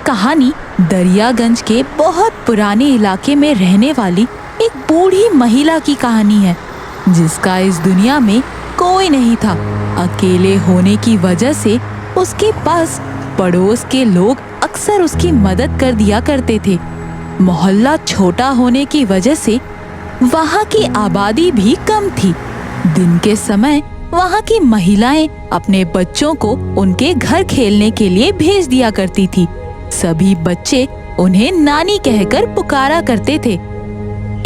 कहानी दरियागंज के बहुत पुराने इलाके में रहने वाली एक बूढ़ी महिला की कहानी है, जिसका इस दुनिया में कोई नहीं था। अकेले होने की वजह से उसके पास पड़ोस के लोग अक्सर उसकी मदद कर दिया करते थे। मोहल्ला छोटा होने की वजह से वहाँ की आबादी भी कम थी। दिन के समय वहाँ की महिलाएं अपने बच्चों को उनके घर खेलने के लिए भेज दिया करती थी। सभी बच्चे उन्हें नानी कहकर पुकारा करते थे।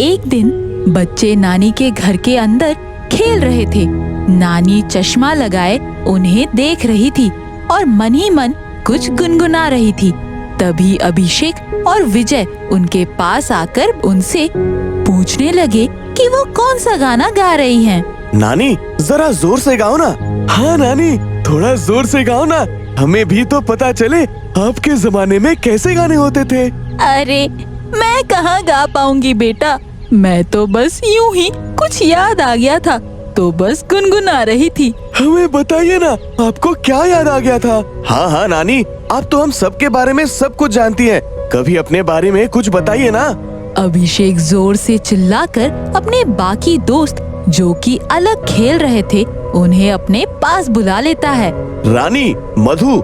एक दिन बच्चे नानी के घर के अंदर खेल रहे थे। नानी चश्मा लगाए उन्हें देख रही थी और मन ही मन कुछ गुनगुना रही थी। तभी अभिषेक और विजय उनके पास आकर उनसे पूछने लगे कि वो कौन सा गाना गा रही हैं। नानी, जरा जोर से गाओ ना। हाँ नानी, थोड़ा जोर से गाओ ना, हमें भी तो पता चले आपके जमाने में कैसे गाने होते थे। अरे मैं कहाँ गा पाऊंगी बेटा, मैं तो बस यूं ही कुछ याद आ गया था तो बस गुनगुना रही थी। हमें बताइए ना, आपको क्या याद आ गया था। हाँ हाँ नानी, आप तो हम सब के बारे में सब कुछ जानती हैं, कभी अपने बारे में कुछ बताइए ना। अभिषेक जोर से चिल्लाकर अपने बाकी दोस्त जो कि अलग खेल रहे थे उन्हें अपने पास बुला लेता है। रानी, मधु,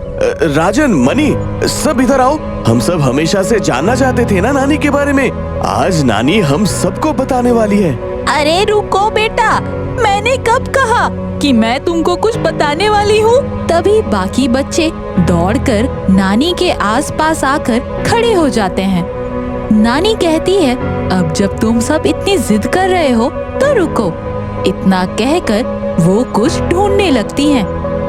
राजन, मनी, सब इधर आओ। हम सब हमेशा से जानना चाहते थे ना नानी के बारे में। आज नानी हम सबको बताने वाली है। अरे रुको बेटा, मैंने कब कहा कि मैं तुमको कुछ बताने वाली हूँ। तभी बाकी बच्चे दौड़कर नानी के आसपास आकर खड़े हो जाते हैं। नानी कहती है, अब जब तुम सब इतनी जिद कर रहे हो तो रुको। इतना कहकर वो कुछ ढूंढने लगती हैं।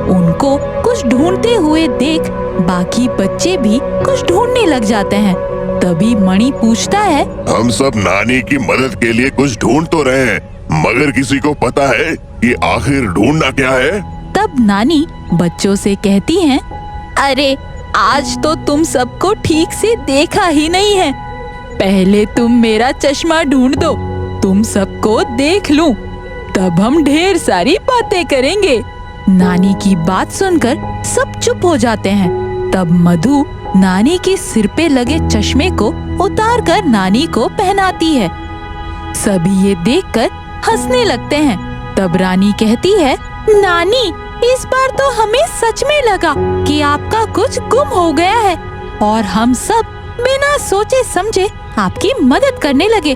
उनको कुछ ढूंढते हुए देख बाकी बच्चे भी कुछ ढूंढने लग जाते हैं। तभी मणि पूछता है, हम सब नानी की मदद के लिए कुछ ढूंढ तो रहे हैं, मगर किसी को पता है कि आखिर ढूंढना क्या है? तब नानी बच्चों से कहती हैं, अरे आज तो तुम सबको ठीक से देखा ही नहीं है। पहले तुम मेरा चश्मा ढूंढ दो, तुम सबको देख लूं, तब हम ढेर सारी बातें करेंगे। नानी की बात सुनकर सब चुप हो जाते हैं। तब मधु नानी के सिर पे लगे चश्मे को उतारकर नानी को पहनाती है। सभी ये देखकर हंसने लगते हैं। तब रानी कहती है, नानी इस बार तो हमें सच में लगा कि आपका कुछ गुम हो गया है और हम सब बिना सोचे समझे आपकी मदद करने लगे।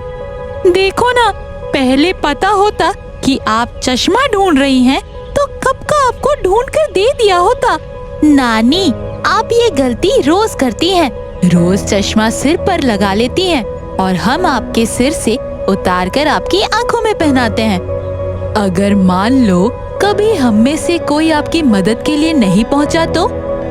देखो ना, पहले पता होता कि आप चश्मा ढूंढ रही हैं तो कब का आपको ढूंढ कर दे दिया होता। नानी, आप ये गलती रोज करती हैं। रोज चश्मा सिर पर लगा लेती हैं और हम आपके सिर से उतारकर आपकी आंखों में पहनाते हैं। अगर मान लो कभी हम में से कोई आपकी मदद के लिए नहीं पहुंचा तो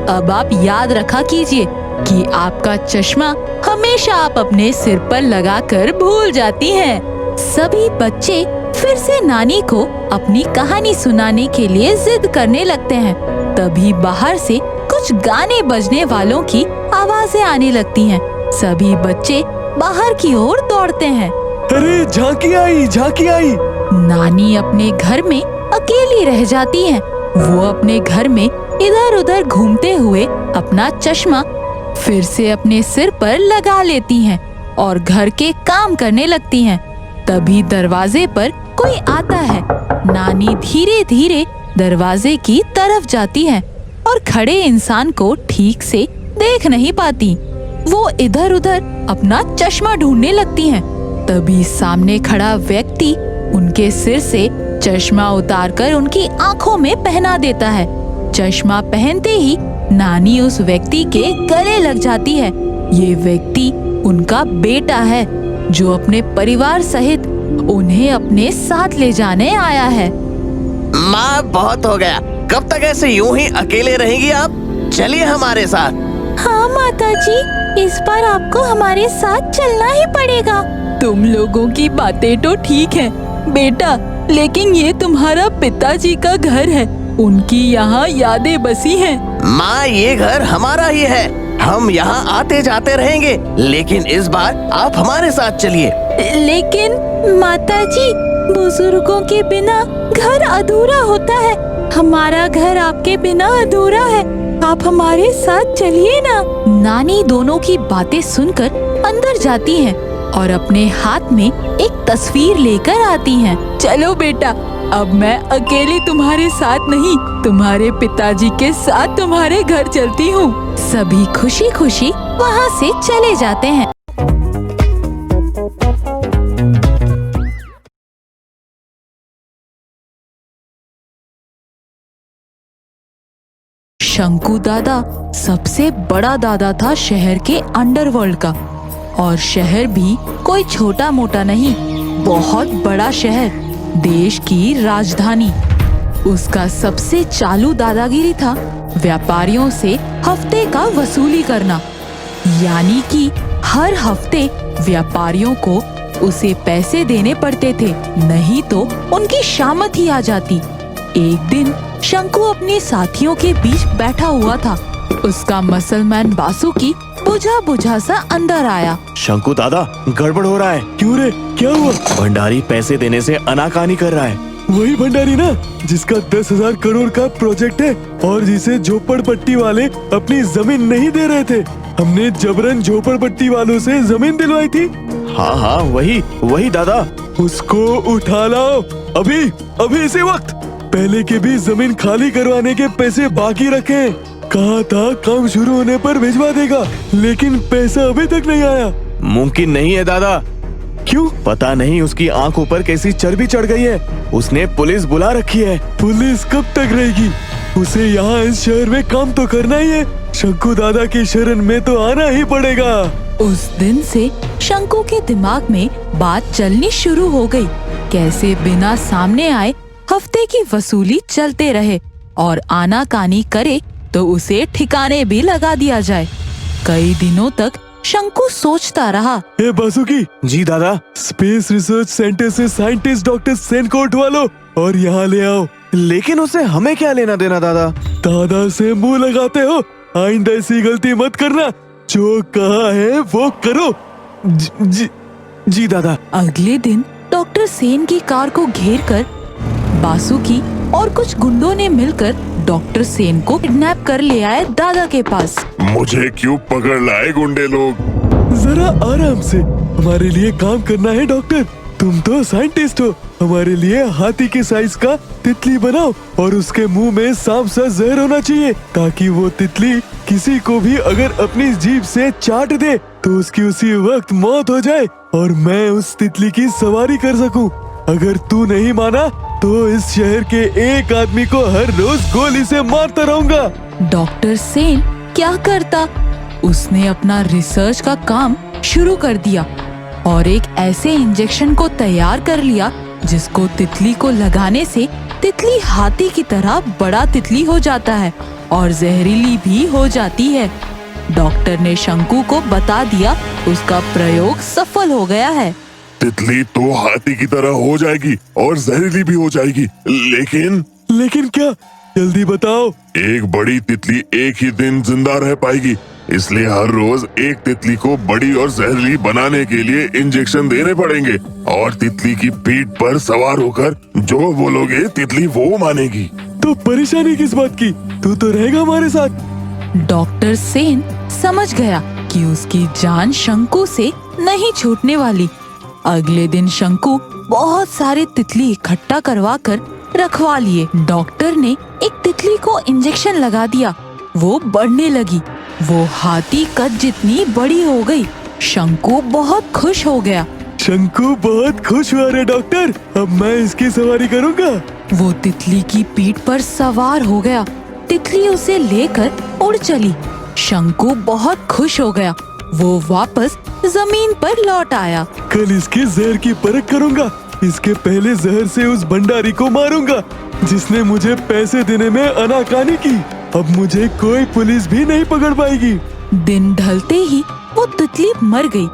अब आप याद रखा कीजिए कि आपका चश्मा हमेशा आप अपने सिर पर लगाकर भूल जाती हैं। सभी बच्चे फिर से नानी को अपनी कहानी सुनाने के लिए जिद करने लगते हैं। तभी बाहर से कुछ गाने बजने वालों की आवाजें आने लगती हैं। सभी बच्चे बाहर की ओर दौड़ते हैं। अरे झांकी आई, झांकी आई। नानी अपने घर में अकेली रह जाती हैं। वो अपने घर में इधर उधर घूमते हुए अपना चश्मा फिर से अपने सिर पर लगा लेती हैं और घर के काम करने लगती हैं। तभी दरवाजे पर कोई आता है। नानी धीरे धीरे दरवाजे की तरफ जाती है और खड़े इंसान को ठीक से देख नहीं पाती। वो इधर उधर अपना चश्मा ढूंढने लगती हैं। तभी सामने खड़ा व्यक्ति उनके सिर से चश्मा उतारकर उनकी आंखों में पहना देता है। चश्मा पहनते ही नानी उस व्यक्ति के गले लग जाती है। ये व्यक्ति उनका बेटा है जो अपने परिवार सहित उन्हें अपने साथ ले जाने आया है। माँ, बहुत हो गया, कब तक ऐसे यूं ही अकेले रहेंगी आप? चलिए हमारे साथ। हाँ माताजी, इस बार आपको हमारे साथ चलना ही पड़ेगा। तुम लोगों की बातें तो ठीक हैं, बेटा, लेकिन ये तुम्हारा पिताजी का घर है, उनकी यहाँ यादें बसी हैं। माँ, ये घर हमारा ही है, हम यहाँ आते जाते रहेंगे, लेकिन इस बार आप हमारे साथ चलिए। लेकिन माताजी, बुजुर्गों के बिना घर अधूरा होता है। हमारा घर आपके बिना अधूरा है। आप हमारे साथ चलिए ना। नानी दोनों की बातें सुनकर अंदर जाती हैं और अपने हाथ में एक तस्वीर लेकर आती हैं। चलो बेटा, अब मैं अकेली तुम्हारे साथ नहीं, तुम्हारे पिताजी के साथ तुम्हारे घर चलती हूँ। सभी खुशी खुशी वहाँ से चले जाते हैं। शंकु दादा सबसे बड़ा दादा था शहर के अंडरवर्ल्ड का। और शहर भी कोई छोटा मोटा नहीं, बहुत बड़ा शहर, देश की राजधानी। उसका सबसे चालू दादागिरी था व्यापारियों से हफ्ते का वसूली करना। यानी कि हर हफ्ते व्यापारियों को उसे पैसे देने पड़ते थे, नहीं तो उनकी शामत ही आ जाती। एक दिन शंकु अपने साथियों के बीच बैठा हुआ था। उसका मसलमैन बासुकी बुझा बुझा सा अंदर आया। शंकु दादा, गड़बड़ हो रहा है। क्यों रे, क्या हुआ? भंडारी पैसे देने से आनाकानी कर रहा है। वही भंडारी ना जिसका 10,000 करोड़ का प्रोजेक्ट है और जिसे झोपड़पट्टी वाले अपनी जमीन नहीं दे रहे थे। हमने जबरन झोपड़पट्टी वालों से जमीन दिलवाई थी। हाँ, वही दादा। उसको उठा लाओ अभी इसी वक्त। पहले के भी जमीन खाली करवाने के पैसे बाकी रखे। कहा था काम शुरू होने पर भिजवा देगा, लेकिन पैसा अभी तक नहीं आया। मुमकिन नहीं है दादा। क्यों? पता नहीं उसकी आंखों पर कैसी चर्बी चढ़ गई है। उसने पुलिस बुला रखी है। पुलिस कब तक रहेगी? उसे यहाँ इस शहर में काम तो करना ही है। शंकु दादा की शरण में तो आना ही पड़ेगा। उस दिन से शंकु के दिमाग में बात चलनी शुरू हो गई। कैसे बिना सामने आए हफ्ते की वसूली चलते रहे और आनाकानी करे तो उसे ठिकाने भी लगा दिया जाए। कई दिनों तक शंकु सोचता रहा। ए बासुकी। जी दादा। स्पेस रिसर्च सेंटर से साइंटिस्ट डॉक्टर सेन को उठवा लो और यहाँ ले आओ। लेकिन उसे हमें क्या लेना देना दादा? दादा से मुंह लगाते हो, आइंदा ऐसी गलती मत करना। जो कहा है वो करो। जी दादा। अगले दिन डॉक्टर सेन की कार को घेरकर बासुकी और कुछ गुंडों ने मिलकर डॉक्टर सेन को किडनैप कर ले आए दादा के पास। मुझे क्यों पकड़ लाए गुंडे लोग? जरा आराम से, हमारे लिए काम करना है डॉक्टर। तुम तो साइंटिस्ट हो, हमारे लिए हाथी के साइज का तितली बनाओ और उसके मुंह में सांप सा जहर होना चाहिए, ताकि वो तितली किसी को भी अगर अपनी जीभ से चाट दे तो उसकी उसी वक्त मौत हो जाए और मैं उस तितली की सवारी कर सकूं। अगर तू नहीं माना तो इस शहर के एक आदमी को हर रोज गोली से मारता रहूंगा। डॉक्टर सेन क्या करता? उसने अपना रिसर्च का काम शुरू कर दिया और एक ऐसे इंजेक्शन को तैयार कर लिया जिसको तितली को लगाने से तितली हाथी की तरह बड़ा तितली हो जाता है और जहरीली भी हो जाती है। डॉक्टर ने शंकु को बता दिया उसका प्रयोग सफल हो गया है। तितली तो हाथी की तरह हो जाएगी और जहरीली भी हो जाएगी, लेकिन क्या? जल्दी बताओ। एक बड़ी तितली एक ही दिन जिंदा रह पाएगी, इसलिए हर रोज एक तितली को बड़ी और जहरीली बनाने के लिए इंजेक्शन देने पड़ेंगे और तितली की पीठ पर सवार होकर जो बोलोगे तितली वो मानेगी। तो परेशानी किस बात की? तू तो रहेगा हमारे साथ। डॉक्टर सेन समझ गया कि उसकी जान शंकु से नहीं छूटने वाली। अगले दिन शंकु बहुत सारे तितली इकट्ठा करवा कर रखवा लिए। डॉक्टर ने एक तितली को इंजेक्शन लगा दिया, वो बढ़ने लगी। वो हाथी कद जितनी बड़ी हो गई। शंकु बहुत खुश हो गया। शंकु बहुत खुश हुआ रे डॉक्टर, अब मैं इसकी सवारी करूंगा। वो तितली की पीठ पर सवार हो गया। तितली उसे लेकर उड़ चली। शंकु बहुत खुश हो गया। वो वापस जमीन पर लौट आया। कल इसके जहर की परख करूंगा। इसके पहले जहर से उस भंडारी को मारूंगा जिसने मुझे पैसे देने में आनाकानी की। अब मुझे कोई पुलिस भी नहीं पकड़ पाएगी। दिन ढलते ही वो तितली मर गई।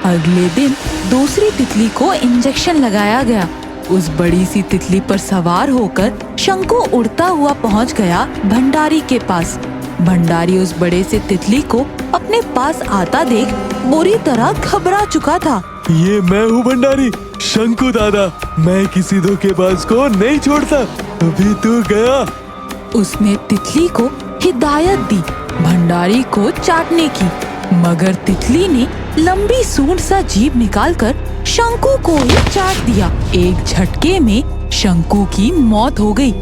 अगले दिन दूसरी तितली को इंजेक्शन लगाया गया। उस बड़ी सी तितली पर सवार होकर शंकु उड़ता हुआ पहुंच गया भंडारी के पास। भंडारी उस बड़े से तितली को अपने पास आता देख बुरी तरह घबरा चुका था। ये मैं हूँ भंडारी, शंकु दादा। मैं किसी धोखेबाज को नहीं छोड़ता। अभी तू गया। उसने तितली को हिदायत दी भंडारी को चाटने की, मगर तितली ने लंबी सूंड सा जीभ निकालकर शंकु को ही चाट दिया। एक झटके में शंकु की मौत हो गई।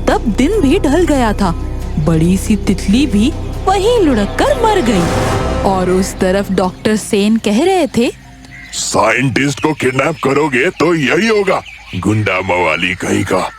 तब दिन भी ढल गया था। बड़ी सी तितली भी वहीं लुढ़क कर मर गई। और उस तरफ डॉक्टर सेन कह रहे थे, साइंटिस्ट को किडनैप करोगे तो यही होगा, गुंडा मवाली कहीं का।